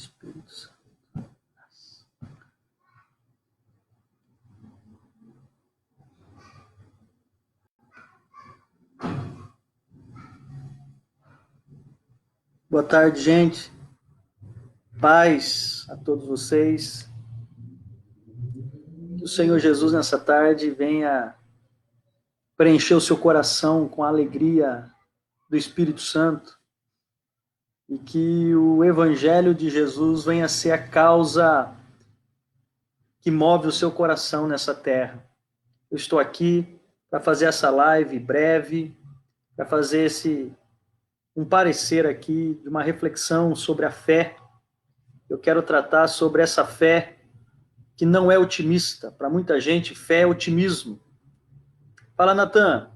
Espírito Santo. Boa tarde, gente. Paz a todos vocês. Que o Senhor Jesus, nessa tarde, venha preencher o seu coração com a alegria do Espírito Santo e que o Evangelho de Jesus venha ser a causa que move o seu coração nessa terra. Eu estou aqui para fazer essa live breve, para fazer um parecer aqui de uma reflexão sobre a fé. Eu quero tratar sobre essa fé que não é otimista. Para muita gente, fé é otimismo. Fala, Natan.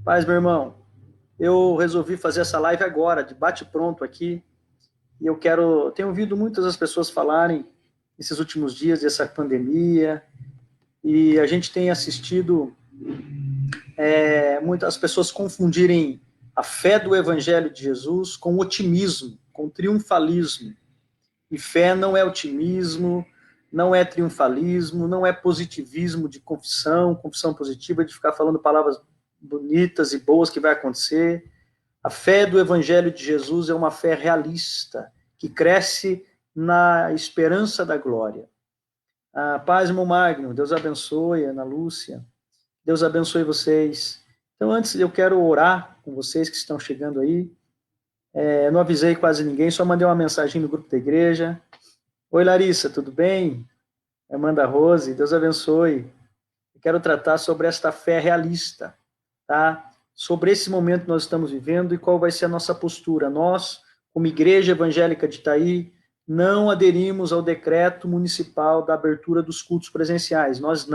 Paz, meu irmão. Eu resolvi fazer essa live agora, de bate-pronto aqui, e tenho ouvido muitas das pessoas falarem nesses últimos dias dessa pandemia, e a gente tem assistido muitas pessoas confundirem a fé do Evangelho de Jesus com otimismo, com triunfalismo. E fé não é otimismo, não é triunfalismo, não é positivismo de confissão positiva, de ficar falando palavras bonitas e boas que vai acontecer. A fé do Evangelho de Jesus é uma fé realista, que cresce na esperança da glória. A paz, irmão Magno, Deus abençoe, Ana Lúcia, Deus abençoe vocês. Então, antes eu quero orar com vocês que estão chegando aí. Não avisei quase ninguém, só mandei uma mensagem no grupo da igreja. Oi, Larissa, tudo bem? Amanda Rose, Deus abençoe. Eu quero tratar sobre esta fé realista, tá? Sobre esse momento que nós estamos vivendo e qual vai ser a nossa postura. Nós, como Igreja Evangélica de Itaí, não aderimos ao decreto municipal da abertura dos cultos presenciais. Nós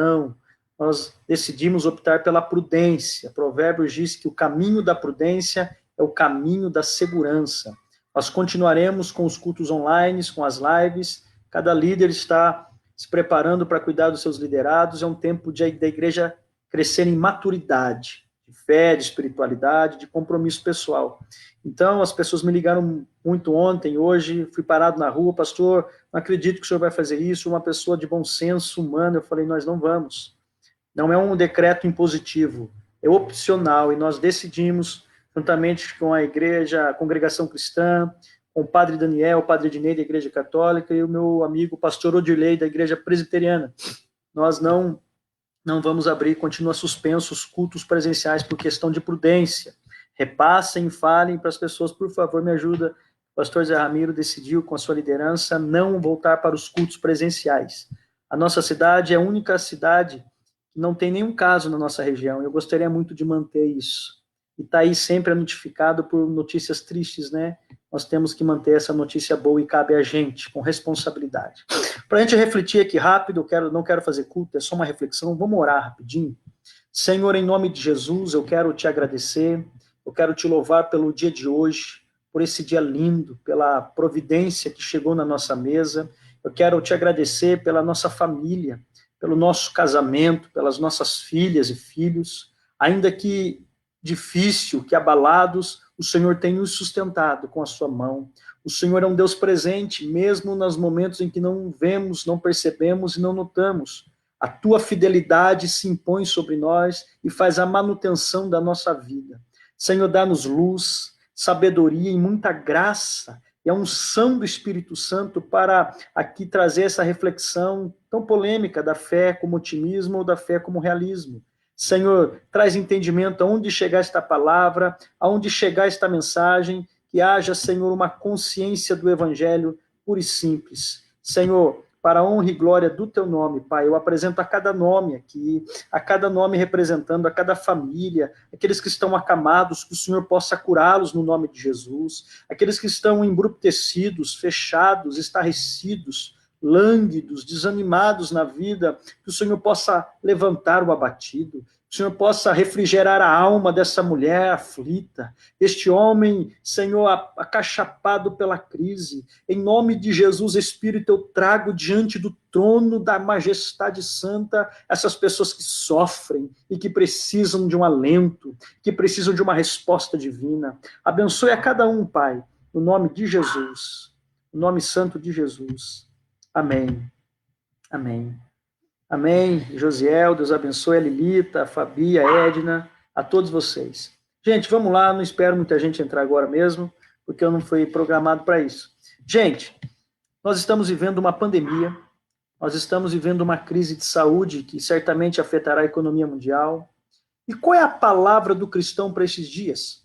decidimos optar pela prudência. Provérbios diz que o caminho da prudência é o caminho da segurança. Nós continuaremos com os cultos online, com as lives. Cada líder está se preparando para cuidar dos seus liderados. É um tempo da igreja crescer em maturidade, de fé, de espiritualidade, de compromisso pessoal. Então, as pessoas me ligaram muito ontem, hoje, fui parado na rua, pastor, não acredito que o senhor vai fazer isso, uma pessoa de bom senso humano. Eu falei, nós não vamos. Não é um decreto impositivo, é opcional, e nós decidimos, juntamente com a igreja, a congregação cristã, com o padre Daniel, o padre Ednei da Igreja Católica e o meu amigo pastor Odirley da Igreja Presbiteriana. Nós não vamos abrir, continua suspenso os cultos presenciais por questão de prudência. Repassem, falem para as pessoas, por favor, me ajuda. O pastor Zé Ramiro decidiu, com a sua liderança, não voltar para os cultos presenciais. A nossa cidade é a única cidade que não tem nenhum caso na nossa região. Eu gostaria muito de manter isso. Itaí sempre é notificado por notícias tristes, né? Nós temos que manter essa notícia boa e cabe a gente, com responsabilidade. Para a gente refletir aqui rápido, não quero fazer culto, é só uma reflexão, vamos orar rapidinho. Senhor, em nome de Jesus, eu quero te agradecer, eu quero te louvar pelo dia de hoje, por esse dia lindo, pela providência que chegou na nossa mesa. Eu quero te agradecer pela nossa família, pelo nosso casamento, pelas nossas filhas e filhos, ainda que difícil, que abalados, o Senhor tem nos sustentado com a sua mão. O Senhor é um Deus presente, mesmo nos momentos em que não vemos, não percebemos e não notamos. A tua fidelidade se impõe sobre nós e faz a manutenção da nossa vida. Senhor, dá-nos luz, sabedoria e muita graça, e a unção do Espírito Santo para aqui trazer essa reflexão tão polêmica da fé como otimismo ou da fé como realismo. Senhor, traz entendimento aonde chegar esta palavra, aonde chegar esta mensagem, que haja, Senhor, uma consciência do Evangelho pura e simples. Senhor, para a honra e glória do teu nome, Pai, eu apresento a cada nome aqui, a cada nome representando, a cada família, aqueles que estão acamados, que o Senhor possa curá-los no nome de Jesus, aqueles que estão embrutecidos, fechados, estarrecidos, lânguidos, desanimados na vida, que o Senhor possa levantar o abatido, que o Senhor possa refrigerar a alma dessa mulher aflita, este homem, Senhor, acachapado pela crise. Em nome de Jesus, Espírito, eu trago diante do trono da majestade santa essas pessoas que sofrem e que precisam de um alento, que precisam de uma resposta divina. Abençoe a cada um, Pai, no nome de Jesus. no nome santo de Jesus. Amém. Amém. Amém. Josiel, Deus abençoe a Lilita, a Fabi, a Edna, a todos vocês. Gente, vamos lá, não espero muita gente entrar agora mesmo, porque eu não fui programado para isso. Gente, nós estamos vivendo uma pandemia, nós estamos vivendo uma crise de saúde que certamente afetará a economia mundial. E qual é a palavra do cristão para esses dias?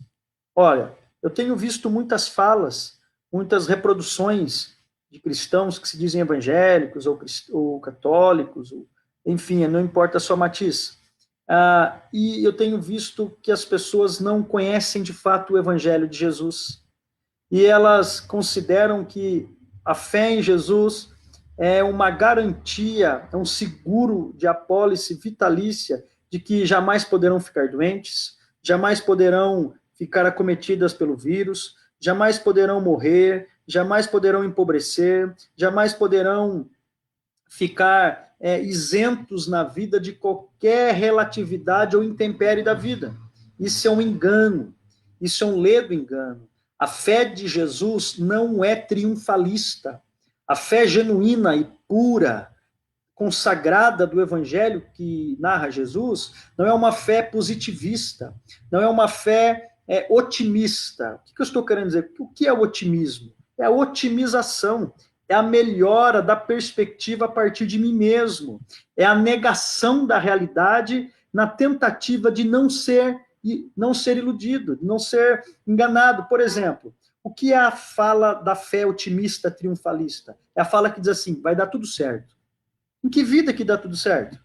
Olha, eu tenho visto muitas falas, muitas reproduções de cristãos que se dizem evangélicos ou católicos, ou, enfim, não importa a sua matiz. E eu tenho visto que as pessoas não conhecem de fato o evangelho de Jesus. E elas consideram que a fé em Jesus é uma garantia, é um seguro de apólice vitalícia de que jamais poderão ficar doentes, jamais poderão ficar acometidas pelo vírus, jamais poderão morrer, jamais poderão empobrecer, jamais poderão ficar isentos na vida de qualquer relatividade ou intempérie da vida. Isso é um engano, isso é um ledo engano. A fé de Jesus não é triunfalista. A fé genuína e pura, consagrada do evangelho que narra Jesus, não é uma fé positivista, não é uma fé otimista. O que eu estou querendo dizer? O que é o otimismo? É a otimização, é a melhora da perspectiva a partir de mim mesmo, é a negação da realidade na tentativa de não ser iludido, de não ser enganado. Por exemplo, o que é a fala da fé otimista triunfalista? É a fala que diz assim, vai dar tudo certo. Em que vida que dá tudo certo?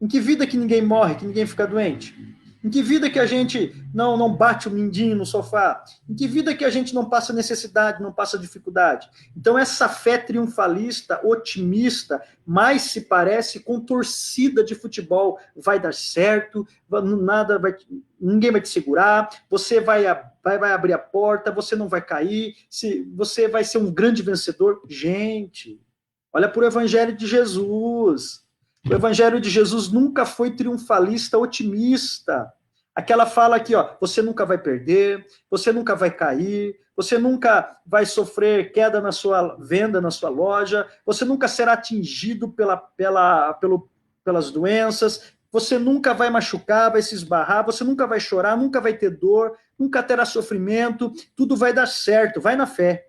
Em que vida que ninguém morre, que ninguém fica doente? Em que vida que a gente não bate o mindinho no sofá? Em que vida que a gente não passa necessidade, não passa dificuldade? Então, essa fé triunfalista, otimista, mais se parece com torcida de futebol. Vai dar certo, ninguém vai te segurar, você vai abrir a porta, você não vai cair, você vai ser um grande vencedor. Gente, olha para o Evangelho de Jesus. O Evangelho de Jesus nunca foi triunfalista, otimista. Aquela fala aqui, ó, você nunca vai perder, você nunca vai cair, você nunca vai sofrer queda na sua venda, na sua loja, você nunca será atingido pelas doenças, você nunca vai machucar, vai se esbarrar, você nunca vai chorar, nunca vai ter dor, nunca terá sofrimento, tudo vai dar certo, vai na fé.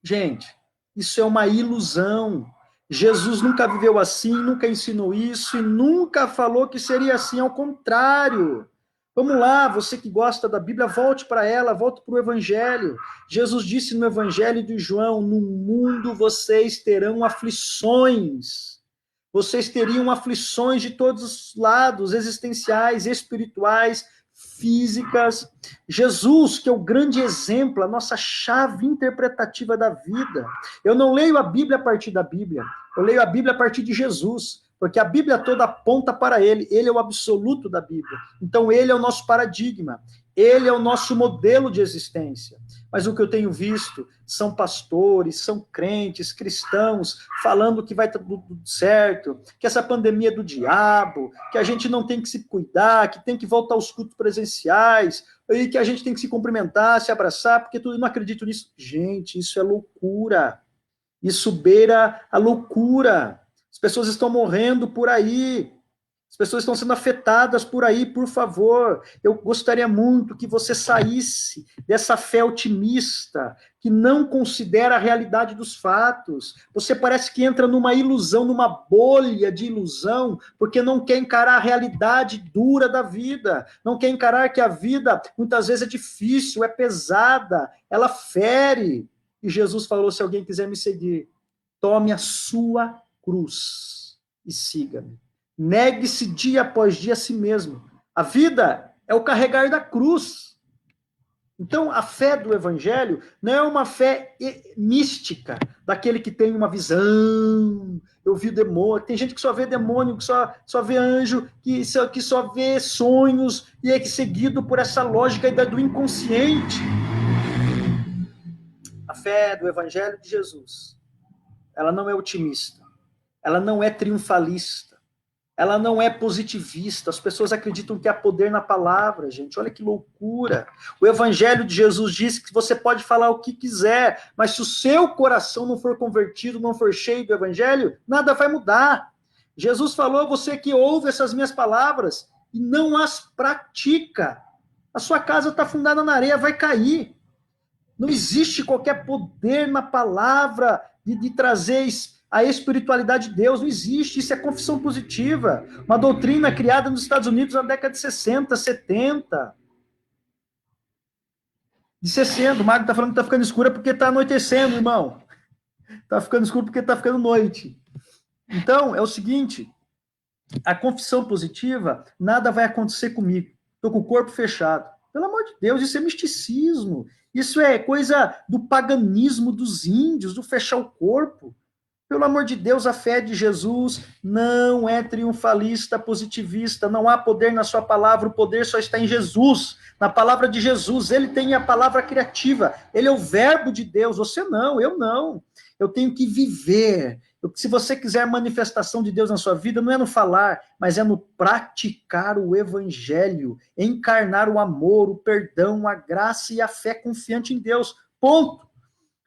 Gente, isso é uma ilusão. Jesus nunca viveu assim, nunca ensinou isso e nunca falou que seria assim, ao contrário. Vamos lá, você que gosta da Bíblia, volte para ela, volte para o Evangelho. Jesus disse no Evangelho de João, no mundo vocês terão aflições. Vocês teriam aflições de todos os lados, existenciais, espirituais, físicas. Jesus, que é o grande exemplo, a nossa chave interpretativa da vida. Eu não leio a Bíblia a partir da Bíblia, eu leio a Bíblia a partir de Jesus, porque a Bíblia toda aponta para ele é o absoluto da Bíblia. Então ele é o nosso paradigma, ele é o nosso modelo de existência. Mas o que eu tenho visto são pastores, são crentes, cristãos, falando que vai estar tudo certo, que essa pandemia é do diabo, que a gente não tem que se cuidar, que tem que voltar aos cultos presenciais, e que a gente tem que se cumprimentar, se abraçar, porque tudo, eu não acredito nisso. Gente, isso é loucura. Isso beira a loucura. As pessoas estão morrendo por aí. As pessoas estão sendo afetadas por aí, por favor. Eu gostaria muito que você saísse dessa fé otimista, que não considera a realidade dos fatos. Você parece que entra numa ilusão, numa bolha de ilusão, porque não quer encarar a realidade dura da vida. Não quer encarar que a vida, muitas vezes, é difícil, é pesada, ela fere. E Jesus falou, se alguém quiser me seguir, tome a sua cruz e siga-me. Negue-se dia após dia a si mesmo. A vida é o carregar da cruz. Então, a fé do evangelho não é uma fé mística, daquele que tem uma visão, eu vi demônio. Tem gente que só vê demônio, que só vê anjo, que só vê sonhos, e é seguido por essa lógica do inconsciente. A fé do evangelho de Jesus, ela não é otimista, ela não é triunfalista, ela não é positivista. As pessoas acreditam que há poder na palavra, gente. Olha que loucura. O evangelho de Jesus diz que você pode falar o que quiser, mas se o seu coração não for convertido, não for cheio do evangelho, nada vai mudar. Jesus falou: você que ouve essas minhas palavras e não as pratica, a sua casa está fundada na areia, vai cair. Não existe qualquer poder na palavra de trazer a espiritualidade de Deus, não existe. Isso é confissão positiva. Uma doutrina criada nos Estados Unidos na década de 60, 70. De 60. O Marco está falando que está ficando escura porque está anoitecendo, irmão. Está ficando escuro porque está ficando noite. Então, é o seguinte, a confissão positiva, nada vai acontecer comigo. Estou com o corpo fechado. Pelo amor de Deus, isso é misticismo. Isso é coisa do paganismo dos índios, do fechar o corpo. Pelo amor de Deus, a fé de Jesus não é triunfalista, positivista, não há poder na sua palavra, o poder só está em Jesus, na palavra de Jesus. Ele tem a palavra criativa, ele é o verbo de Deus. Você não, eu não. Eu tenho que viver. Se você quiser manifestação de Deus na sua vida, não é no falar, mas é no praticar o evangelho, encarnar o amor, o perdão, a graça e a fé confiante em Deus. Ponto.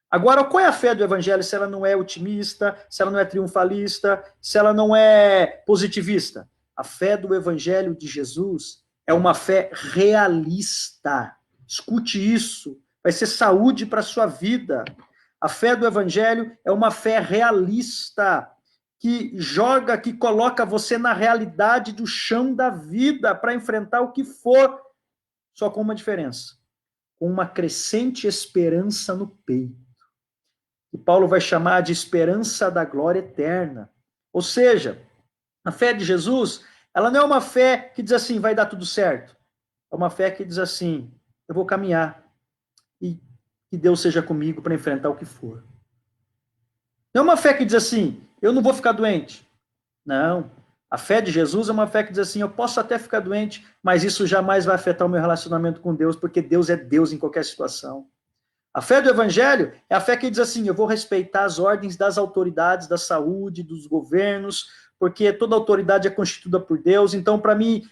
Agora, qual é a fé do evangelho se ela não é otimista, se ela não é triunfalista, se ela não é positivista? A fé do evangelho de Jesus é uma fé realista. Escute isso, vai ser saúde para a sua vida. A fé do evangelho é uma fé realista, que joga, que coloca você na realidade do chão da vida para enfrentar o que for, só com uma diferença, com uma crescente esperança no peito. Que Paulo vai chamar de esperança da glória eterna. Ou seja, a fé de Jesus, ela não é uma fé que diz assim, vai dar tudo certo. É uma fé que diz assim, eu vou caminhar e que Deus seja comigo para enfrentar o que for. Não é uma fé que diz assim, eu não vou ficar doente. Não. A fé de Jesus é uma fé que diz assim, eu posso até ficar doente, mas isso jamais vai afetar o meu relacionamento com Deus, porque Deus é Deus em qualquer situação. A fé do evangelho é a fé que diz assim, eu vou respeitar as ordens das autoridades da saúde, dos governos, porque toda autoridade é constituída por Deus, então para mim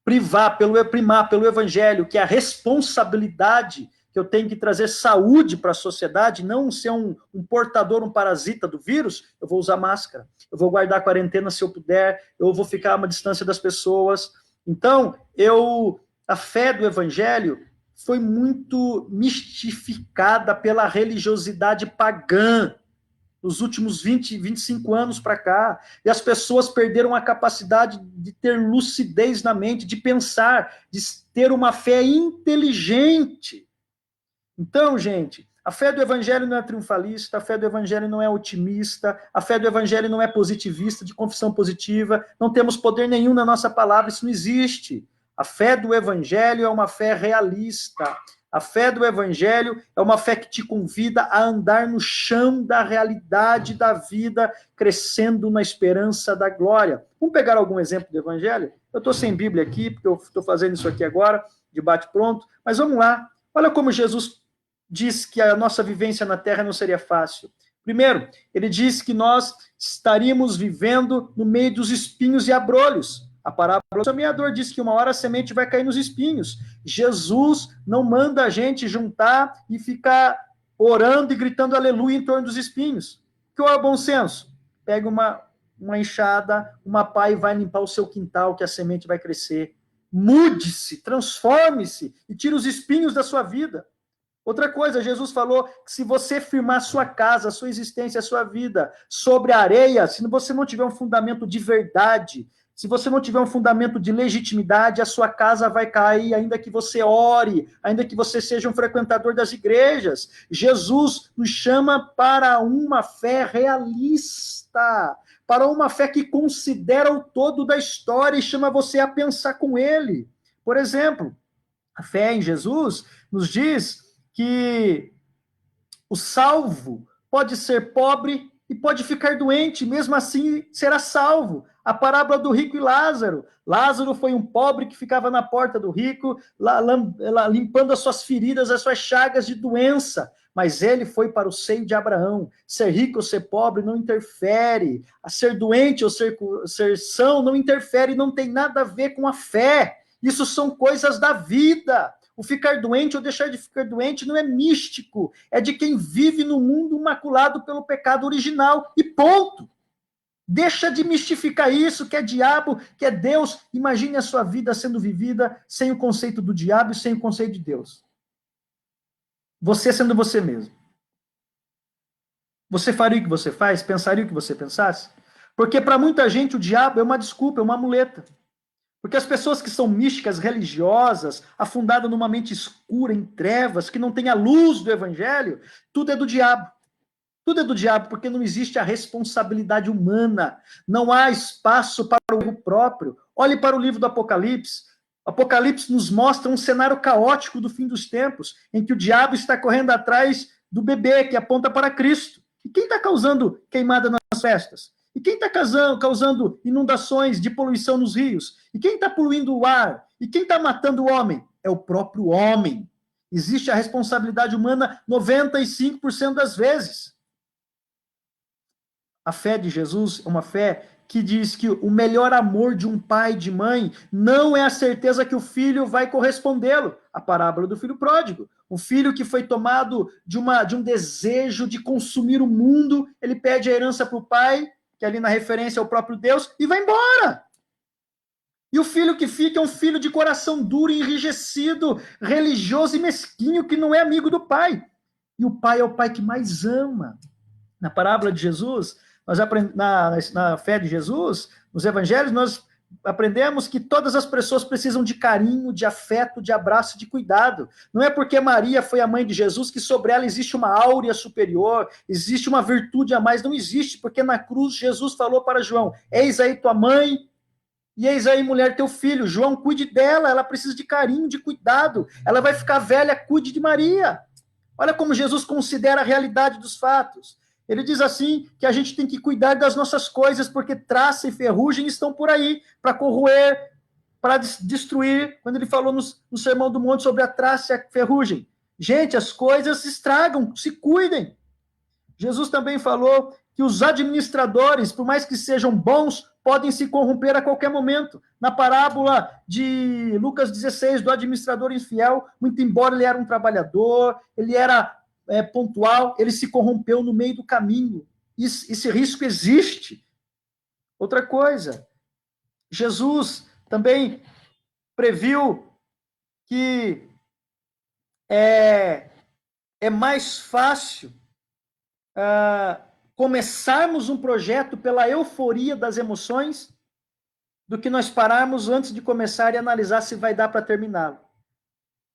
primar pelo evangelho, que é a responsabilidade que eu tenho que trazer saúde para a sociedade, não ser um portador, um parasita do vírus, eu vou usar máscara, eu vou guardar a quarentena se eu puder, eu vou ficar a uma distância das pessoas. Então, a fé do evangelho foi muito mistificada pela religiosidade pagã nos últimos 20, 25 anos para cá. E as pessoas perderam a capacidade de ter lucidez na mente, de pensar, de ter uma fé inteligente. Então, gente, a fé do evangelho não é triunfalista, a fé do evangelho não é otimista, a fé do evangelho não é positivista, de confissão positiva, não temos poder nenhum na nossa palavra, isso não existe. A fé do evangelho é uma fé realista. A fé do evangelho é uma fé que te convida a andar no chão da realidade da vida, crescendo na esperança da glória. Vamos pegar algum exemplo do evangelho? Eu estou sem Bíblia aqui, porque eu estou fazendo isso aqui agora, de bate-pronto, mas vamos lá. Olha como Jesus diz que a nossa vivência na terra não seria fácil. Primeiro, ele diz que nós estaríamos vivendo no meio dos espinhos e abrolhos. A parábola do semeador diz que uma hora a semente vai cair nos espinhos. Jesus não manda a gente juntar e ficar orando e gritando aleluia em torno dos espinhos. Que é o bom senso? Pega uma enxada, uma pá e vai limpar o seu quintal, que a semente vai crescer. Mude-se, transforme-se e tire os espinhos da sua vida. Outra coisa, Jesus falou que se você firmar sua casa, sua existência, sua vida sobre a areia, se você não tiver um fundamento de verdade, se você não tiver um fundamento de legitimidade, a sua casa vai cair, ainda que você ore, ainda que você seja um frequentador das igrejas. Jesus nos chama para uma fé realista, para uma fé que considera o todo da história e chama você a pensar com ele. Por exemplo, a fé em Jesus nos diz que o salvo pode ser pobre e pode ficar doente, mesmo assim será salvo. A parábola do rico e Lázaro. Lázaro foi um pobre que ficava na porta do rico, limpando as suas feridas, as suas chagas de doença. mas ele foi para o seio de Abraão. Ser rico ou ser pobre não interfere. A ser doente ou ser são não interfere, não tem nada a ver com a fé. Isso são coisas da vida. O ficar doente ou deixar de ficar doente não é místico, é de quem vive no mundo maculado pelo pecado original, e ponto. Deixa de mistificar isso, que é diabo, que é Deus. Imagine a sua vida sendo vivida sem o conceito do diabo e sem o conceito de Deus. Você sendo você mesmo. Você faria o que você faz? Pensaria o que você pensasse? Porque para muita gente o diabo é uma desculpa, é uma muleta. Porque as pessoas que são místicas, religiosas, afundadas numa mente escura, em trevas, que não tem a luz do evangelho, tudo é do diabo. Tudo é do diabo, porque não existe a responsabilidade humana. Não há espaço para o erro próprio. Olhe para o livro do Apocalipse. Apocalipse nos mostra um cenário caótico do fim dos tempos, em que o diabo está correndo atrás do bebê que aponta para Cristo. E quem está causando queimada nas festas? E quem está causando inundações de poluição nos rios? E quem está poluindo o ar? E quem está matando o homem? É o próprio homem. Existe a responsabilidade humana 95% das vezes. A fé de Jesus é uma fé que diz que o melhor amor de um pai e de mãe não é a certeza que o filho vai correspondê-lo. A parábola do filho pródigo. O filho que foi tomado de um desejo de consumir o mundo, ele pede a herança para o pai, que ali na referência é o próprio Deus, e vai embora. E o filho que fica é um filho de coração duro, enrijecido, religioso e mesquinho, que não é amigo do pai. E o pai é o pai que mais ama. Na parábola de Jesus, na fé de Jesus, nos evangelhos, nós aprendemos que todas as pessoas precisam de carinho, de afeto, de abraço, de cuidado. Não é porque Maria foi a mãe de Jesus que sobre ela existe uma áurea superior, existe uma virtude a mais. Não existe, porque na cruz Jesus falou para João: eis aí tua mãe, e eis aí, mulher, teu filho. João, cuide dela, ela precisa de carinho, de cuidado. Ela vai ficar velha, cuide de Maria. Olha como Jesus considera a realidade dos fatos. Ele diz assim, que a gente tem que cuidar das nossas coisas, porque traça e ferrugem estão por aí, para corroer, para destruir. Quando ele falou no Sermão do Monte sobre a traça e a ferrugem. Gente, as coisas se estragam, se cuidem. Jesus também falou que os administradores, por mais que sejam bons, podem se corromper a qualquer momento. Na parábola de Lucas 16, do administrador infiel, muito embora ele era um trabalhador, ele era pontual, ele se corrompeu no meio do caminho. Esse risco existe. Outra coisa, Jesus também previu que é mais fácil começarmos um projeto pela euforia das emoções do que nós pararmos antes de começar e analisar se vai dar para terminá-lo.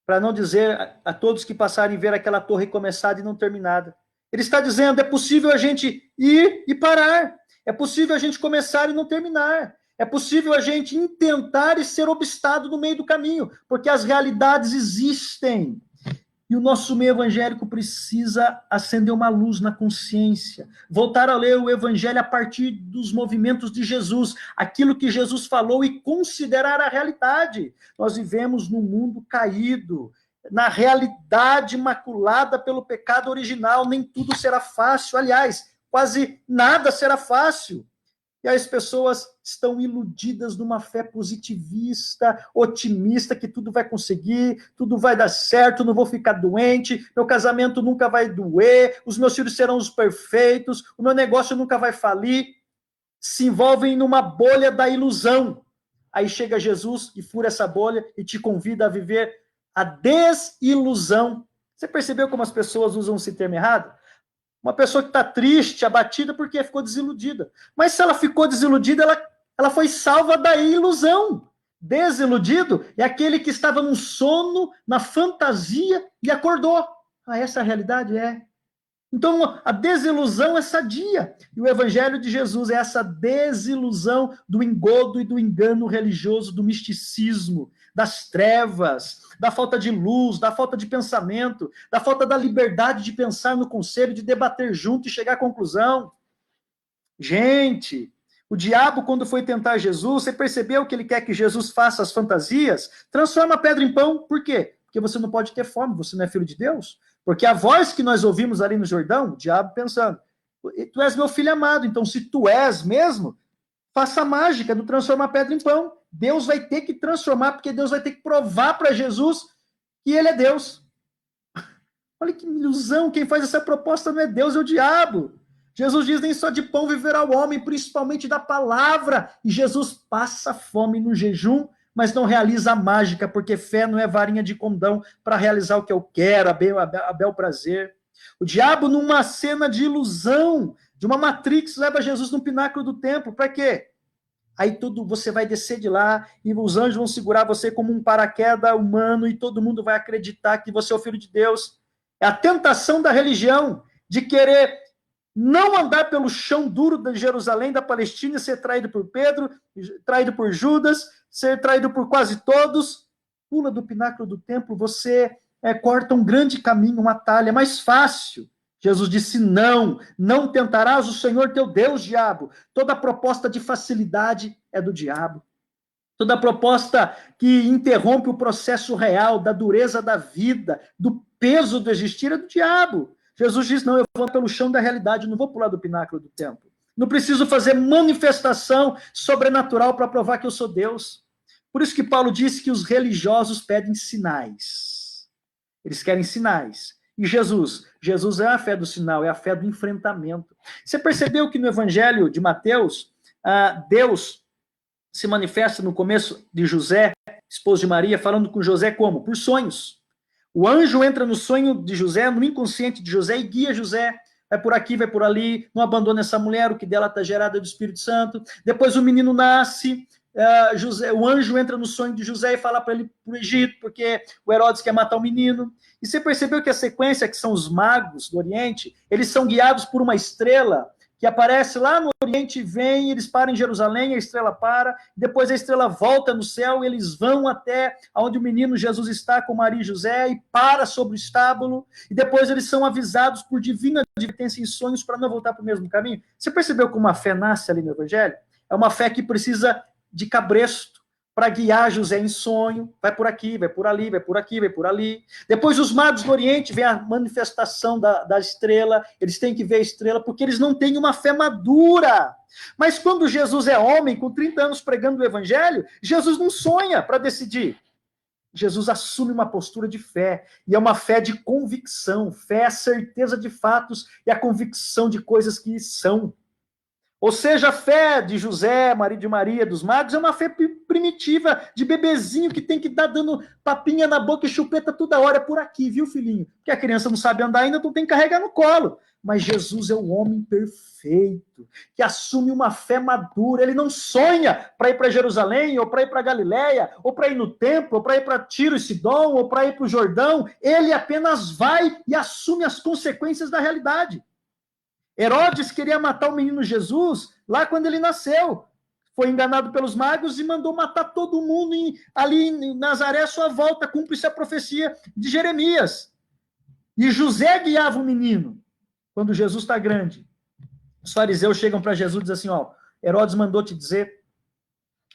Para não dizer a todos que passarem ver aquela torre começada e não terminada. Ele está dizendo, é possível a gente ir e parar. É possível a gente começar e não terminar. É possível a gente intentar e ser obstado no meio do caminho, porque as realidades existem. E o nosso meio evangélico precisa acender uma luz na consciência, voltar a ler o evangelho a partir dos movimentos de Jesus, aquilo que Jesus falou e considerar a realidade. Nós vivemos num mundo caído, na realidade maculada pelo pecado original, nem tudo será fácil, aliás, quase nada será fácil. E as pessoas estão iludidas numa fé positivista, otimista, que tudo vai conseguir, tudo vai dar certo, não vou ficar doente, meu casamento nunca vai doer, os meus filhos serão os perfeitos, o meu negócio nunca vai falir. Se envolvem numa bolha da ilusão. Aí chega Jesus e fura essa bolha e te convida a viver a desilusão. Você percebeu como as pessoas usam esse termo errado? Uma pessoa que está triste, abatida, porque ficou desiludida. Mas se ela ficou desiludida, ela foi salva da ilusão. Desiludido é aquele que estava num sono, na fantasia, e acordou. Essa é a realidade? É. Então, a desilusão é sadia. E o evangelho de Jesus é essa desilusão do engodo e do engano religioso, do misticismo, das trevas, da falta de luz, da falta de pensamento, da falta da liberdade de pensar no conselho, de debater junto e chegar à conclusão. Gente, o diabo, quando foi tentar Jesus, você percebeu que ele quer que Jesus faça as fantasias? Transforma a pedra em pão. Por quê? Porque você não pode ter fome, você não é filho de Deus. Porque a voz que nós ouvimos ali no Jordão, o diabo pensando, tu és meu filho amado, então se tu és mesmo, faça a mágica do transformar pedra em pão. Deus vai ter que transformar, porque Deus vai ter que provar para Jesus que ele é Deus. Olha que ilusão, quem faz essa proposta não é Deus, é o diabo. Jesus diz, nem só de pão viverá o homem, principalmente da palavra. E Jesus passa fome no jejum, mas não realiza a mágica, porque fé não é varinha de condão para realizar o que eu quero, a bel prazer. O diabo, numa cena de ilusão, de uma Matrix, leva Jesus no pináculo do templo. Para quê? Aí você vai descer de lá e os anjos vão segurar você como um paraquedas humano e todo mundo vai acreditar que você é o filho de Deus. É a tentação da religião de querer não andar pelo chão duro de Jerusalém, da Palestina, ser traído por Pedro, traído por Judas, ser traído por quase todos. Pula do pináculo do templo, você corta um grande caminho, uma atalho, é mais fácil. Jesus disse, não tentarás o Senhor teu Deus, diabo. Toda proposta de facilidade é do diabo. Toda proposta que interrompe o processo real, da dureza da vida, do peso do existir, é do diabo. Jesus diz, não, eu vou pelo chão da realidade, não vou pular do pináculo do templo. Não preciso fazer manifestação sobrenatural para provar que eu sou Deus. Por isso que Paulo disse que os religiosos pedem sinais. Eles querem sinais. E Jesus é a fé do sinal, é a fé do enfrentamento. Você percebeu que no Evangelho de Mateus, Deus se manifesta no começo de José, esposo de Maria, falando com José como? Por sonhos. O anjo entra no sonho de José, no inconsciente de José, e guia José. Vai por aqui, vai por ali, não abandona essa mulher, o que dela está gerado é do Espírito Santo. Depois o menino nasce, o anjo entra no sonho de José e fala para ele para o Egito, porque o Herodes quer matar o menino. E você percebeu que a sequência, que são os magos do Oriente, eles são guiados por uma estrela que aparece lá no Oriente, vem, eles param em Jerusalém, a estrela para, depois a estrela volta no céu, eles vão até onde o menino Jesus está com Maria e José, e para sobre o estábulo, e depois eles são avisados por divina advertência em sonhos para não voltar para o mesmo caminho. Você percebeu como a fé nasce ali no Evangelho? É uma fé que precisa de cabresto, para guiar José em sonho, vai por aqui, vai por ali, vai por aqui, vai por ali. Depois os magos do Oriente, vem a manifestação da estrela, eles têm que ver a estrela, porque eles não têm uma fé madura. Mas quando Jesus é homem, com 30 anos pregando o evangelho, Jesus não sonha para decidir. Jesus assume uma postura de fé, e é uma fé de convicção, fé é a certeza de fatos e a convicção de coisas que são. Ou seja, a fé de José, marido de Maria, dos magos, é uma fé primitiva, de bebezinho que tem que dar dando papinha na boca e chupeta toda hora. É por aqui, viu, filhinho? Porque a criança não sabe andar ainda, então tem que carregar no colo. Mas Jesus é o homem perfeito, que assume uma fé madura. Ele não sonha para ir para Jerusalém, ou para ir para Galiléia, ou para ir no templo, ou para ir para Tiro e Sidom, ou para ir para o Jordão. Ele apenas vai e assume as consequências da realidade. Herodes queria matar o menino Jesus lá quando ele nasceu. Foi enganado pelos magos e mandou matar todo mundo ali em Nazaré à sua volta. Cumpre-se a profecia de Jeremias. E José guiava o menino quando Jesus está grande. Os fariseus chegam para Jesus e dizem assim, Herodes mandou te dizer,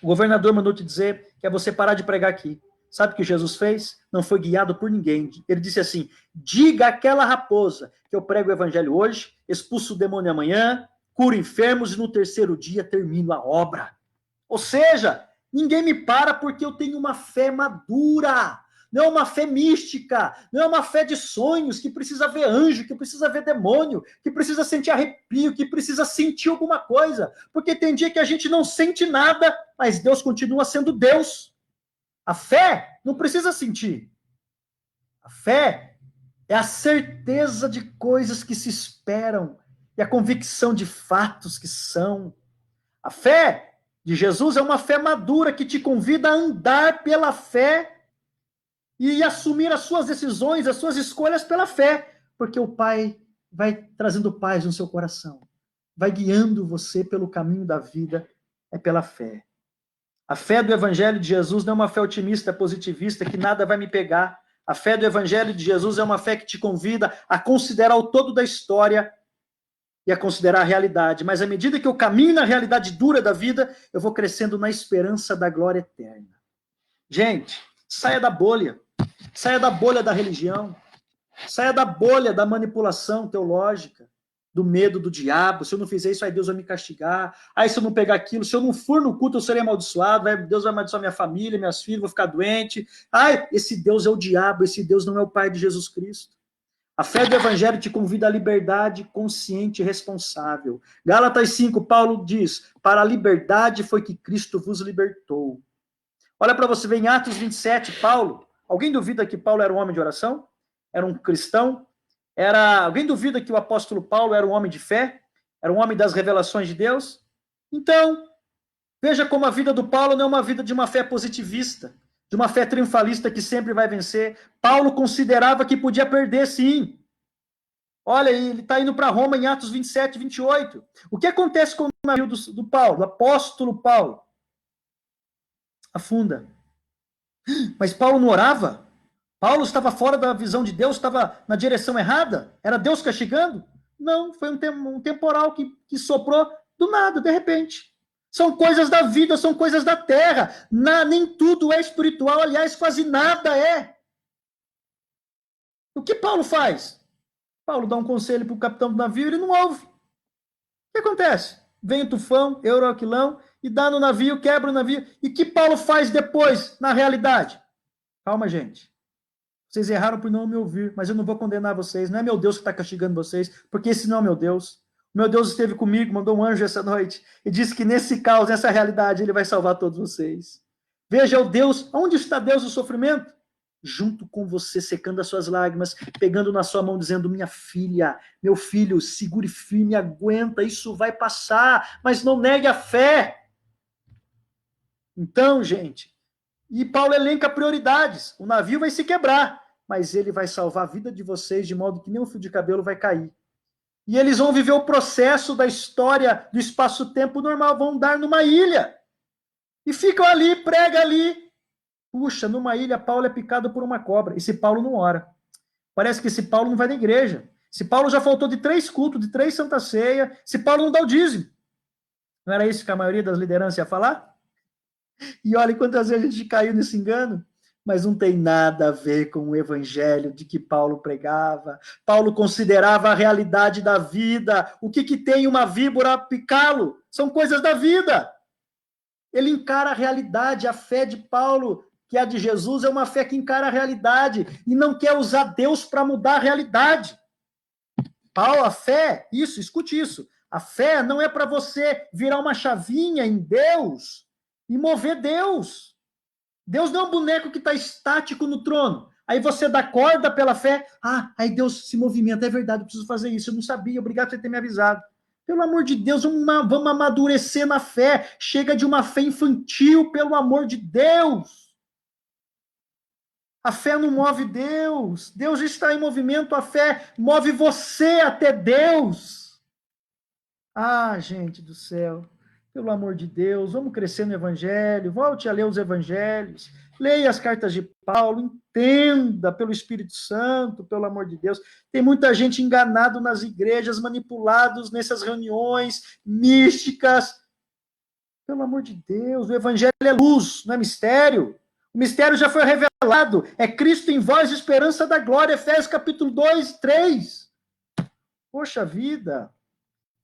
o governador mandou te dizer que é você parar de pregar aqui. Sabe o que Jesus fez? Não foi guiado por ninguém. Ele disse assim, diga àquela raposa que eu prego o evangelho hoje, expulso o demônio amanhã, curo enfermos e no terceiro dia termino a obra. Ou seja, ninguém me para porque eu tenho uma fé madura. Não é uma fé mística, não é uma fé de sonhos, que precisa ver anjo, que precisa ver demônio, que precisa sentir arrepio, que precisa sentir alguma coisa. Porque tem dia que a gente não sente nada, mas Deus continua sendo Deus. A fé não precisa sentir. A fé é a certeza de coisas que se esperam e a convicção de fatos que são. A fé de Jesus é uma fé madura que te convida a andar pela fé e assumir as suas decisões, as suas escolhas pela fé, porque o Pai vai trazendo paz no seu coração, vai guiando você pelo caminho da vida, é pela fé. A fé do Evangelho de Jesus não é uma fé otimista, positivista, que nada vai me pegar. A fé do Evangelho de Jesus é uma fé que te convida a considerar o todo da história e a considerar a realidade. Mas à medida que eu caminho na realidade dura da vida, eu vou crescendo na esperança da glória eterna. Gente, saia da bolha da religião. Saia da bolha da manipulação teológica, do medo do diabo. Se eu não fizer isso, aí Deus vai me castigar. Aí se eu não pegar aquilo, se eu não for no culto, eu serei amaldiçoado. Deus vai amaldiçoar minha família, minhas filhas, vou ficar doente. Ai, esse Deus é o diabo, esse Deus não é o Pai de Jesus Cristo. A fé do Evangelho te convida à liberdade consciente e responsável. Gálatas 5, Paulo diz, para a liberdade foi que Cristo vos libertou. Olha para você ver em Atos 27, Paulo. Alguém duvida que Paulo era um homem de oração? Era um cristão? Alguém duvida que o apóstolo Paulo era um homem de fé? Era um homem das revelações de Deus? Então, veja como a vida do Paulo não é uma vida de uma fé positivista, de uma fé triunfalista que sempre vai vencer. Paulo considerava que podia perder, sim. Olha, ele está indo para Roma em Atos 27, 28. O que acontece com o navio do Paulo, do apóstolo Paulo? Afunda. Mas Paulo não orava? Paulo estava fora da visão de Deus, estava na direção errada? Era Deus castigando? Não, foi um temporal que soprou do nada, de repente. São coisas da vida, são coisas da terra. Nem tudo é espiritual, aliás, quase nada é. O que Paulo faz? Paulo dá um conselho para o capitão do navio, ele não ouve. O que acontece? Vem o tufão, Euroquilão, e dá no navio, quebra o navio. E o que Paulo faz depois, na realidade? Calma, gente. Vocês erraram por não me ouvir, mas eu não vou condenar vocês. Não é meu Deus que está castigando vocês, porque esse não é meu Deus. O meu Deus esteve comigo, mandou um anjo essa noite e disse que nesse caos, nessa realidade, ele vai salvar todos vocês. Veja o Deus, onde está Deus no sofrimento? Junto com você, secando as suas lágrimas, pegando na sua mão, dizendo, minha filha, meu filho, segure firme, aguenta, isso vai passar, mas não negue a fé. Então, gente, e Paulo elenca prioridades, o navio vai se quebrar, mas ele vai salvar a vida de vocês de modo que nem um fio de cabelo vai cair. E eles vão viver o processo da história do espaço-tempo normal, vão dar numa ilha. E ficam ali, prega ali. Puxa, numa ilha, Paulo é picado por uma cobra. Esse Paulo não ora. Parece que esse Paulo não vai na igreja. Esse Paulo já faltou de 3 cultos, de 3 Santa Ceia. Esse Paulo não dá o dízimo. Não era isso que a maioria das lideranças ia falar? E olha quantas vezes a gente caiu nesse engano. Mas não tem nada a ver com o evangelho de que Paulo pregava. Paulo considerava a realidade da vida. O que tem uma víbora a picá-lo? São coisas da vida. Ele encara a realidade. A fé de Paulo, que é a de Jesus, é uma fé que encara a realidade e não quer usar Deus para mudar a realidade. Paulo, a fé, escute isso. A fé não é para você virar uma chavinha em Deus e mover Deus. Deus não é um boneco que está estático no trono. Aí você dá corda pela fé. Aí Deus se movimenta. É verdade, eu preciso fazer isso. Eu não sabia, obrigado por ter me avisado. Pelo amor de Deus, vamos amadurecer na fé. Chega de uma fé infantil, pelo amor de Deus. A fé não move Deus. Deus está em movimento, a fé move você até Deus. Gente do céu. Pelo amor de Deus, vamos crescer no Evangelho, volte a ler os Evangelhos, leia as cartas de Paulo, entenda pelo Espírito Santo, pelo amor de Deus. Tem muita gente enganada nas igrejas, manipulados nessas reuniões místicas. Pelo amor de Deus, o Evangelho é luz, não é mistério. O mistério já foi revelado, é Cristo em vós, esperança da glória, Efésios capítulo 2, 3. Poxa vida!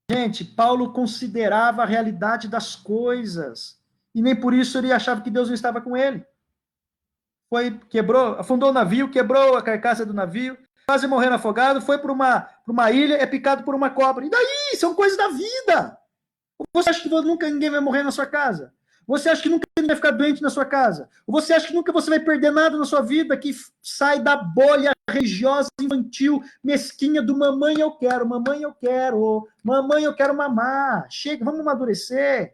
Gente, Paulo considerava a realidade das coisas. E nem por isso ele achava que Deus não estava com ele. Afundou o navio, quebrou a carcaça do navio, quase morrendo afogado, foi para uma ilha, é picado por uma cobra. E daí? São coisas da vida. Você acha que nunca ninguém vai morrer na sua casa? Você acha que nunca ninguém vai ficar doente na sua casa? Ou você acha que nunca você vai perder nada na sua vida que sai da bolha religiosa, infantil, mesquinha do mamãe eu quero mamar. Chega, vamos amadurecer.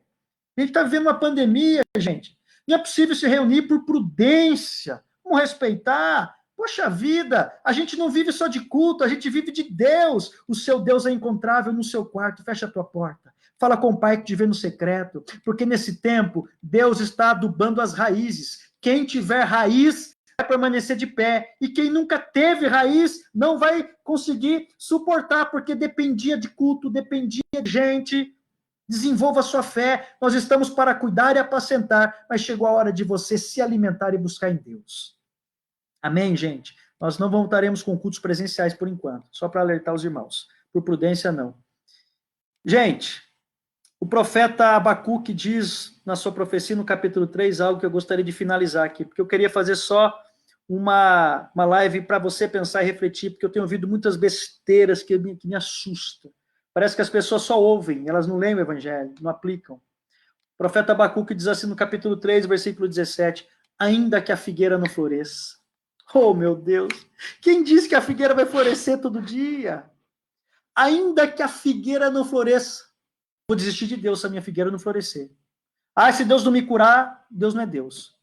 A gente está vivendo uma pandemia, gente. Não é possível se reunir por prudência. Vamos respeitar. Poxa vida, a gente não vive só de culto, a gente vive de Deus. O seu Deus é encontrável no seu quarto. Fecha a tua porta. Fala com o Pai que te vê no secreto, porque nesse tempo Deus está adubando as raízes. Quem tiver raiz vai permanecer de pé, e quem nunca teve raiz não vai conseguir suportar, porque dependia de culto, dependia de gente. Desenvolva a sua fé, nós estamos para cuidar e apacentar, mas chegou a hora de você se alimentar e buscar em Deus. Amém, gente? Nós não voltaremos com cultos presenciais por enquanto, só para alertar os irmãos. Por prudência, não. Gente, o profeta Abacuque diz na sua profecia, no capítulo 3, algo que eu gostaria de finalizar aqui, porque eu queria fazer só uma live para você pensar e refletir, porque eu tenho ouvido muitas besteiras que me assustam. Parece que as pessoas só ouvem, elas não leem o evangelho, não aplicam. O profeta Abacuque diz assim no capítulo 3, versículo 17, ainda que a figueira não floresça. Oh, meu Deus! Quem diz que a figueira vai florescer todo dia? Ainda que a figueira não floresça. Vou desistir de Deus se a minha figueira não florescer. Se Deus não me curar, Deus não é Deus.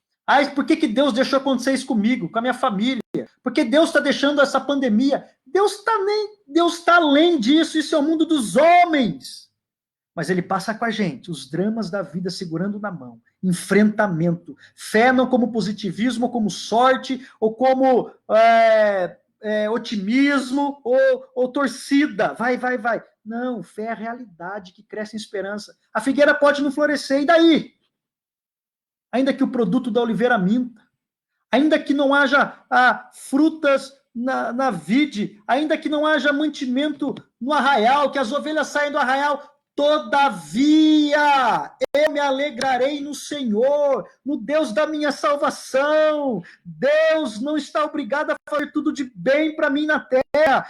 Por que Deus deixou acontecer isso comigo, com a minha família? Por que Deus está deixando essa pandemia? Deus está além disso, isso é o mundo dos homens. Mas ele passa com a gente, os dramas da vida segurando na mão, enfrentamento, fé não como positivismo, ou como sorte, ou como otimismo, ou torcida, vai. Não, fé é a realidade que cresce em esperança. A figueira pode não florescer, e daí? Ainda que o produto da oliveira minta, ainda que não haja frutas na vide, ainda que não haja mantimento no arraial, que as ovelhas saem do arraial, todavia, eu me alegrarei no Senhor, no Deus da minha salvação. Deus não está obrigado a fazer tudo de bem para mim na terra.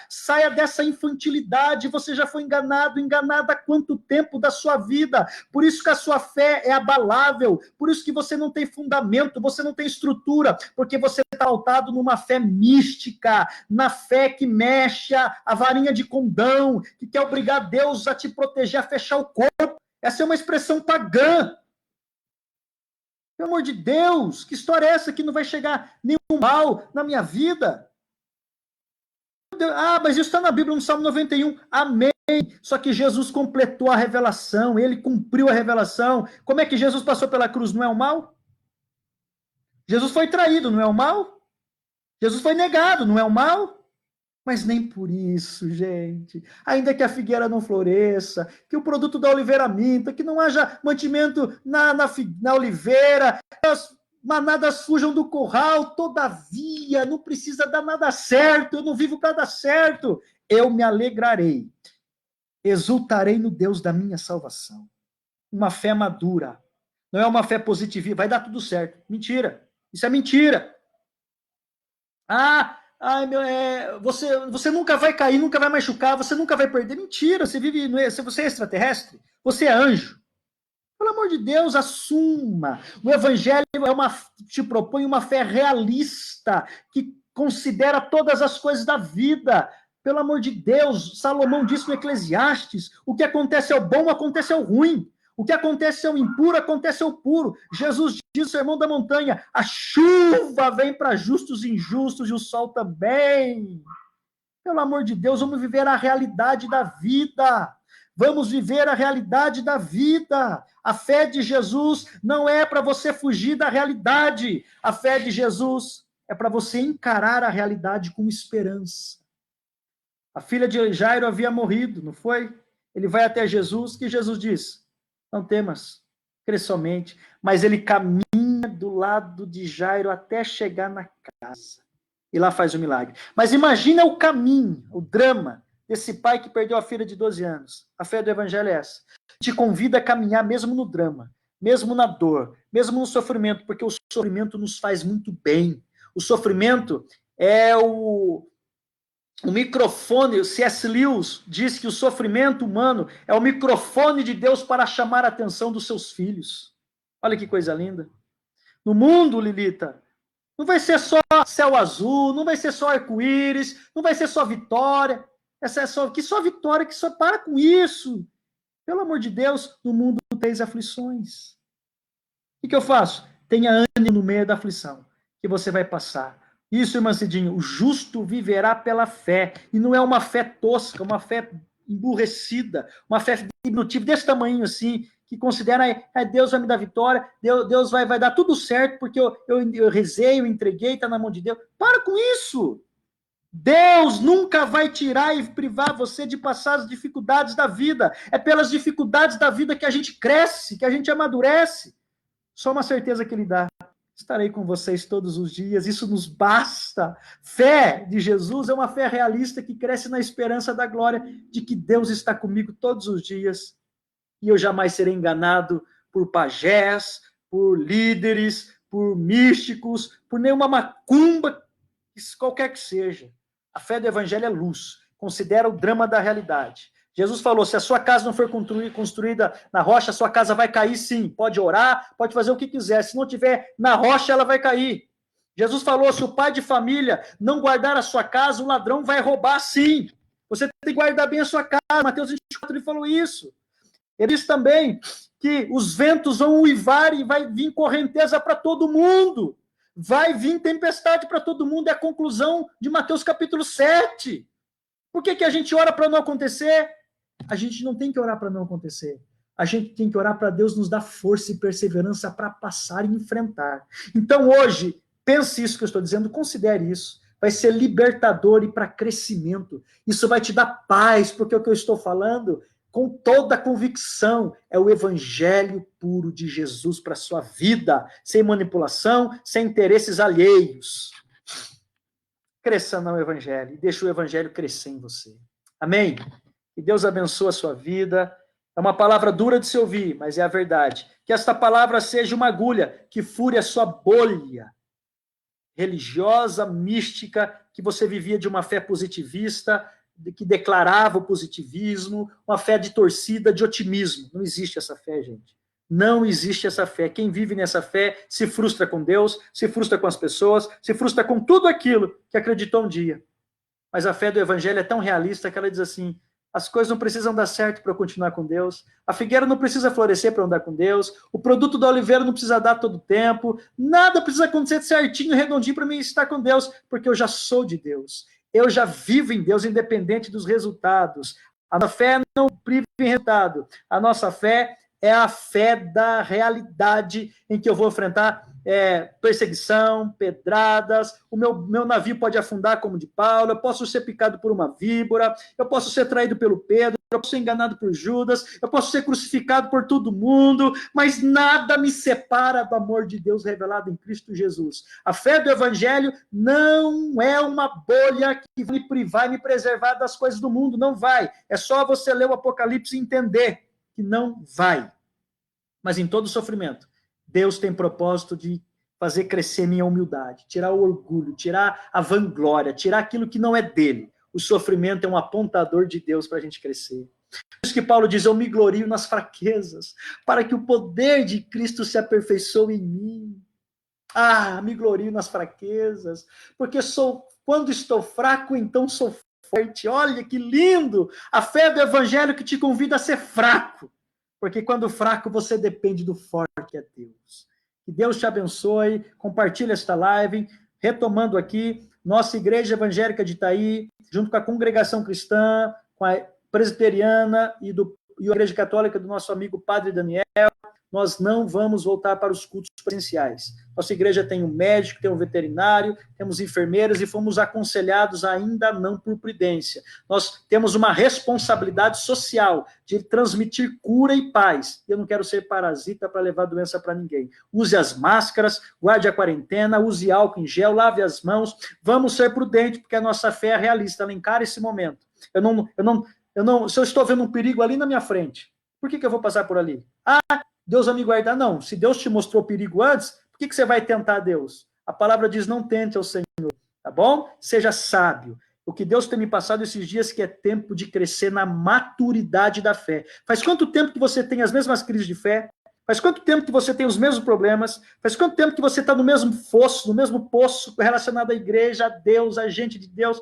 Saia dessa infantilidade, você já foi enganada há quanto tempo da sua vida? Por isso que a sua fé é abalável, por isso que você não tem fundamento, você não tem estrutura, porque você está pautado numa fé mística, na fé que mexe a varinha de condão, que quer obrigar Deus a te proteger, a fechar o corpo. Essa é uma expressão pagã. Pelo amor de Deus, que história é essa que não vai chegar nenhum mal na minha vida? Mas isso está na Bíblia, no Salmo 91. Amém. Só que Jesus completou a revelação, ele cumpriu a revelação. Como é que Jesus passou pela cruz? Não é o mal? Jesus foi traído, não é o mal? Jesus foi negado, não é o mal? Mas nem por isso, gente. Ainda que a figueira não floresça, que o produto da oliveira minta, que não haja mantimento na oliveira, as manadas fujam do curral, todavia, não precisa dar nada certo, eu não vivo para dar certo. Eu me alegrarei, exultarei no Deus da minha salvação. Uma fé madura, não é uma fé positiva, vai dar tudo certo. Mentira, isso é mentira. Você nunca vai cair, nunca vai machucar, você nunca vai perder. Mentira, você é extraterrestre, você é anjo. Pelo amor de Deus, assuma. O evangelho te propõe uma fé realista, que considera todas as coisas da vida. Pelo amor de Deus, Salomão disse no Eclesiastes, o que acontece ao bom, acontece ao ruim. O que acontece ao impuro, acontece ao puro. Jesus diz no Sermão da Montanha, a chuva vem para justos e injustos e o sol também. Pelo amor de Deus, vamos viver a realidade da vida. Vamos viver a realidade da vida. A fé de Jesus não é para você fugir da realidade. A fé de Jesus é para você encarar a realidade com esperança. A filha de Jairo havia morrido, não foi? Ele vai até Jesus, que Jesus diz, não temas, crê somente. Mas ele caminha do lado de Jairo até chegar na casa. E lá faz o milagre. Mas imagina o caminho, o drama desse pai que perdeu a filha de 12 anos. A fé do evangelho é essa. Te convida a caminhar mesmo no drama, mesmo na dor, mesmo no sofrimento, porque o sofrimento nos faz muito bem. O sofrimento é o microfone, o C.S. Lewis diz que o sofrimento humano é o microfone de Deus para chamar a atenção dos seus filhos. Olha que coisa linda. No mundo, Lilita, não vai ser só céu azul, não vai ser só arco-íris, não vai ser só vitória. Essa é só vitória, que só para com isso. Pelo amor de Deus, no mundo tem aflições. O que eu faço? Tenha ânimo no meio da aflição, que você vai passar. Isso, irmã Cidinho, o justo viverá pela fé. E não é uma fé tosca, uma fé emburrecida, uma fé diminutiva desse tamanho assim, que considera, Deus vai me dar vitória, Deus vai dar tudo certo, porque eu rezei, eu entreguei, está na mão de Deus. Para com isso! Deus nunca vai tirar e privar você de passar as dificuldades da vida. É pelas dificuldades da vida que a gente cresce, que a gente amadurece. Só uma certeza que ele dá. Estarei com vocês todos os dias, isso nos basta. Fé de Jesus é uma fé realista que cresce na esperança da glória de que Deus está comigo todos os dias e eu jamais serei enganado por pajés, por líderes, por místicos, por nenhuma macumba, qualquer que seja. A fé do evangelho é luz, considera o drama da realidade. Jesus falou, se a sua casa não for construída na rocha, a sua casa vai cair sim. Pode orar, pode fazer o que quiser. Se não tiver na rocha, ela vai cair. Jesus falou, se o pai de família não guardar a sua casa, o ladrão vai roubar sim. Você tem que guardar bem a sua casa. Mateus 24, ele falou isso. Ele disse também que os ventos vão uivar e vai vir correnteza para todo mundo. Vai vir tempestade para todo mundo. É a conclusão de Mateus capítulo 7. Por que a gente ora para não acontecer? A gente não tem que orar para não acontecer. A gente tem que orar para Deus nos dar força e perseverança para passar e enfrentar. Então hoje, pense isso que eu estou dizendo, considere isso. Vai ser libertador e para crescimento. Isso vai te dar paz, porque o que eu estou falando, com toda a convicção, é o evangelho puro de Jesus para a sua vida, sem manipulação, sem interesses alheios. Cresça no evangelho e deixe o evangelho crescer em você. Amém? Que Deus abençoe a sua vida. É uma palavra dura de se ouvir, mas é a verdade. Que esta palavra seja uma agulha que fure a sua bolha religiosa, mística, que você vivia de uma fé positivista, que declarava o positivismo, uma fé de torcida, de otimismo. Não existe essa fé, gente. Não existe essa fé. Quem vive nessa fé se frustra com Deus, se frustra com as pessoas, se frustra com tudo aquilo que acreditou um dia. Mas a fé do evangelho é tão realista que ela diz assim, as coisas não precisam dar certo para eu continuar com Deus, a figueira não precisa florescer para eu andar com Deus, o produto da oliveira não precisa dar todo o tempo, nada precisa acontecer certinho, redondinho para mim estar com Deus, porque eu já sou de Deus. Eu já vivo em Deus, independente dos resultados. A nossa fé não priva em resultado. A nossa fé é a fé da realidade em que eu vou enfrentar perseguição, pedradas, o meu navio pode afundar como de Paulo, eu posso ser picado por uma víbora, eu posso ser traído pelo Pedro, eu posso ser enganado por Judas, eu posso ser crucificado por todo mundo, mas nada me separa do amor de Deus revelado em Cristo Jesus. A fé do evangelho não é uma bolha que vai me privar e me preservar das coisas do mundo, não vai. É só você ler o Apocalipse e entender que não vai. Mas em todo sofrimento, Deus tem propósito de fazer crescer minha humildade, tirar o orgulho, tirar a vanglória, tirar aquilo que não é dele. O sofrimento é um apontador de Deus para a gente crescer. Por isso que Paulo diz, eu me glorio nas fraquezas, para que o poder de Cristo se aperfeiçoe em mim. Ah, me glorio nas fraquezas, porque quando estou fraco, então sou forte. Olha que lindo! A fé do evangelho que te convida a ser fraco. Porque quando fraco, você depende do forte que é Deus. Que Deus te abençoe, compartilhe esta live, retomando aqui, nossa Igreja Evangélica de Itaí, junto com a Congregação Cristã, com a Presbiteriana e a Igreja Católica do nosso amigo Padre Daniel, nós não vamos voltar para os cultos presenciais. Nossa igreja tem um médico, tem um veterinário, temos enfermeiras e fomos aconselhados ainda não por prudência. Nós temos uma responsabilidade social de transmitir cura e paz. Eu não quero ser parasita para levar doença para ninguém. Use as máscaras, guarde a quarentena, use álcool em gel, lave as mãos. Vamos ser prudentes, porque a nossa fé é realista, ela encara esse momento. Se eu estou vendo um perigo ali na minha frente, por que eu vou passar por ali? Deus vai me guardar? Não. Se Deus te mostrou perigo antes, por que você vai tentar Deus? A palavra diz, não tente ao Senhor, tá bom? Seja sábio. O que Deus tem me passado esses dias que é tempo de crescer na maturidade da fé. Faz quanto tempo que você tem as mesmas crises de fé? Faz quanto tempo que você tem os mesmos problemas? Faz quanto tempo que você está no mesmo fosso, no mesmo poço relacionado à igreja, a Deus, a gente de Deus?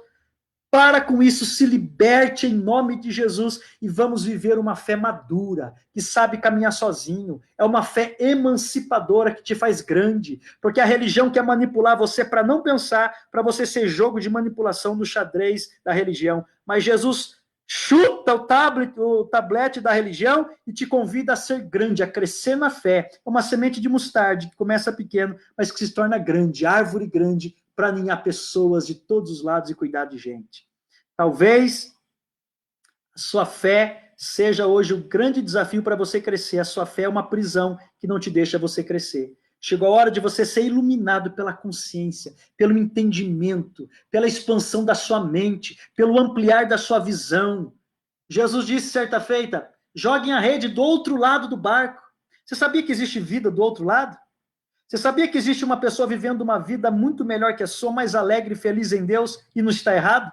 Para com isso, se liberte em nome de Jesus e vamos viver uma fé madura, que sabe caminhar sozinho. É uma fé emancipadora que te faz grande, porque a religião quer manipular você para não pensar, para você ser jogo de manipulação do xadrez da religião. Mas Jesus chuta o tablete da religião e te convida a ser grande, a crescer na fé. É uma semente de mostarda que começa pequeno, mas que se torna grande, árvore grande, para aninhar pessoas de todos os lados e cuidar de gente. Talvez a sua fé seja hoje o grande desafio para você crescer. A sua fé é uma prisão que não te deixa você crescer. Chegou a hora de você ser iluminado pela consciência, pelo entendimento, pela expansão da sua mente, pelo ampliar da sua visão. Jesus disse certa feita, joguem a rede do outro lado do barco. Você sabia que existe vida do outro lado? Você sabia que existe uma pessoa vivendo uma vida muito melhor que a sua, mais alegre e feliz em Deus, e não está errado?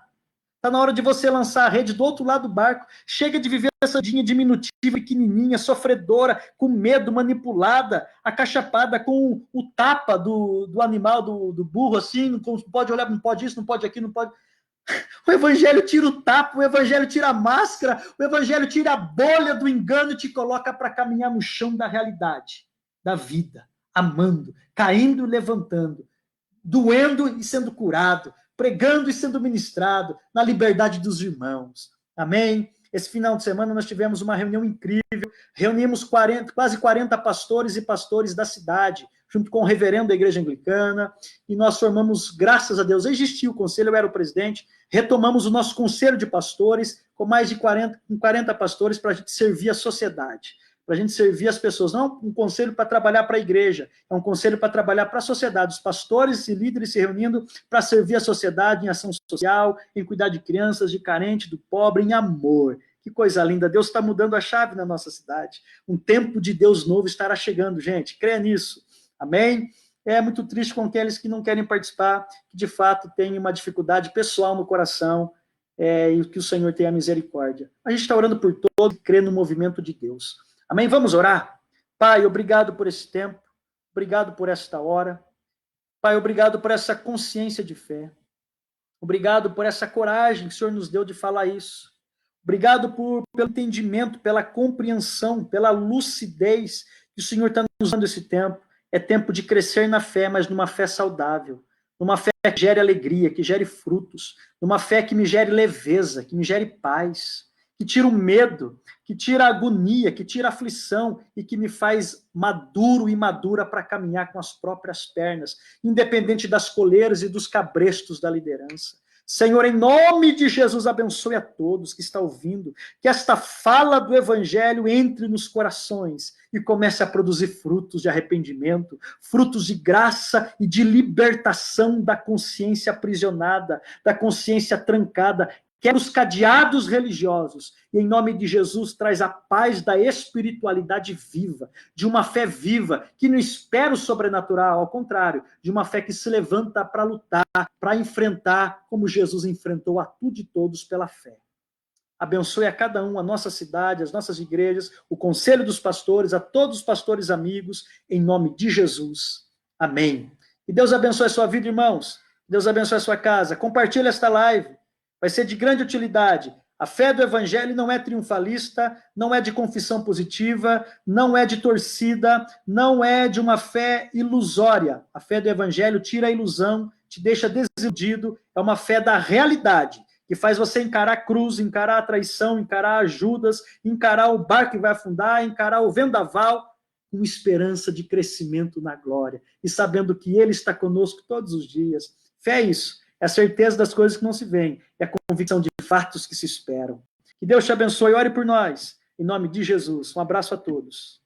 Está na hora de você lançar a rede do outro lado do barco. Chega de viver essa vidinha diminutiva, pequenininha, sofredora, com medo, manipulada, acachapada com o tapa do animal, do burro, assim, não pode olhar, não pode isso, não pode aquilo, não pode... O evangelho tira o tapa, o evangelho tira a máscara, o evangelho tira a bolha do engano e te coloca para caminhar no chão da realidade, da vida, amando, caindo e levantando, doendo e sendo curado, pregando e sendo ministrado, na liberdade dos irmãos. Amém? Esse final de semana nós tivemos uma reunião incrível, reunimos quase 40 pastores e pastores da cidade, junto com o reverendo da igreja anglicana, e nós formamos, graças a Deus, existia o conselho, eu era o presidente, retomamos o nosso conselho de pastores, com mais de 40 pastores, para a gente servir a sociedade, para a gente servir as pessoas. Não um conselho para trabalhar para a igreja, é um conselho para trabalhar para a sociedade, os pastores e líderes se reunindo para servir a sociedade em ação social, em cuidar de crianças, de carente, do pobre, em amor. Que coisa linda, Deus está mudando a chave na nossa cidade. Um tempo de Deus novo estará chegando, gente, creia nisso. Amém? É muito triste com aqueles que não querem participar, que de fato têm uma dificuldade pessoal no coração, e que o Senhor tenha misericórdia. A gente está orando por todos que crê no movimento de Deus. Amém? Vamos orar? Pai, obrigado por esse tempo, obrigado por esta hora. Pai, obrigado por essa consciência de fé. Obrigado por essa coragem que o Senhor nos deu de falar isso. Obrigado pelo entendimento, pela compreensão, pela lucidez que o Senhor está nos dando esse tempo. É tempo de crescer na fé, mas numa fé saudável, numa fé que gere alegria, que gere frutos, numa fé que me gere leveza, que me gere paz, que tira o medo, que tira a agonia, que tira a aflição e que me faz maduro e madura para caminhar com as próprias pernas, independente das coleiras e dos cabrestos da liderança. Senhor, em nome de Jesus, abençoe a todos que estão ouvindo, que esta fala do evangelho entre nos corações e comece a produzir frutos de arrependimento, frutos de graça e de libertação da consciência aprisionada, da consciência trancada, quebra os cadeados religiosos e, em nome de Jesus, traz a paz da espiritualidade viva, de uma fé viva, que não espera o sobrenatural, ao contrário, de uma fé que se levanta para lutar, para enfrentar, como Jesus enfrentou a tudo e todos pela fé. Abençoe a cada um, a nossa cidade, as nossas igrejas, o conselho dos pastores, a todos os pastores amigos, em nome de Jesus. Amém. E Deus abençoe a sua vida, irmãos. Deus abençoe a sua casa. Compartilhe esta live. Vai ser de grande utilidade. A fé do evangelho não é triunfalista, não é de confissão positiva, não é de torcida, não é de uma fé ilusória. A fé do evangelho tira a ilusão, te deixa desiludido, é uma fé da realidade, que faz você encarar a cruz, encarar a traição, encarar Judas, encarar o barco que vai afundar, encarar o vendaval, com esperança de crescimento na glória, e sabendo que Ele está conosco todos os dias. Fé é isso. É a certeza das coisas que não se veem. É a convicção de fatos que se esperam. Que Deus te abençoe. Ore por nós. Em nome de Jesus. Um abraço a todos.